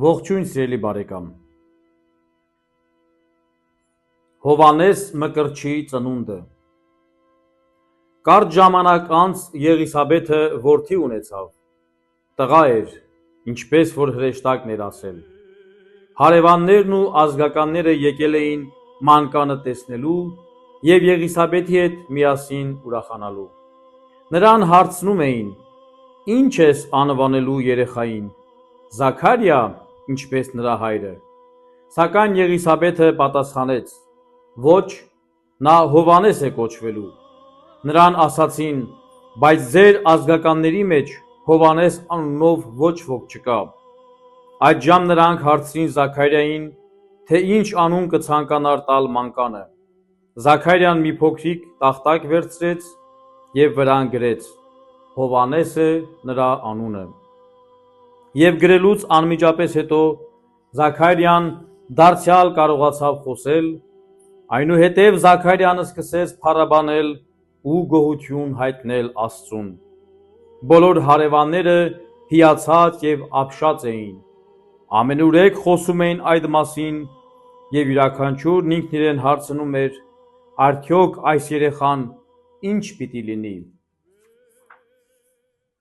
Ողջույն սիրելի բարեկամ։ Հովհաննես Մկրտչի ծնունդը։ Կարճ ժամանակ անց Եղիսաբեթը որդի ունեցավ։ Տղա էր, ինչպես որ հրեշտակն էր ասել։ Հարևաններն ու ազգականները եկել էին մանկանը տեսնելու և Եղիսաբեթի հետ միասին ուրախանալու։ Նրան հարցնում էին. «Ինչ ես անվանելու երեխային, Զաքարյա, ինչպես նրա հայրը»։ Սակայն Եղիսաբեթը պատասխանեց. «Ոչ, նա Հովհաննես է կոչվելու»։ Նրան ասացին. «Բայց ձեր ազգականների մեջ Հովհաննես անունով ոչ ոք չկա»։ Այդժամ նրանք հարցրին Զաքարիային, թե ինչ անուն կցանկանար տալ մանկանը։ Զաքարիան մի փոքրիկ տախտակ վերցրեց և վրան գրեց. «Հովհաննես է նրա անունը»։ Եվ գրելուց անմիջապես հետո Զաքարիան դարձյալ կարողացավ խոսել, այնուհետև Զաքարիան սկսեց փառաբանել ու գոհություն հայտնել Աստծուն։ Բոլոր հարևանները հիացած և ապշած էին, ամենուրեք խոսում էին այդ մասին և յուրաքանչյուրն ինքն իրեն հարցնում էր. «Արդյոք այս երեխան ի՞նչ պիտի լինի»։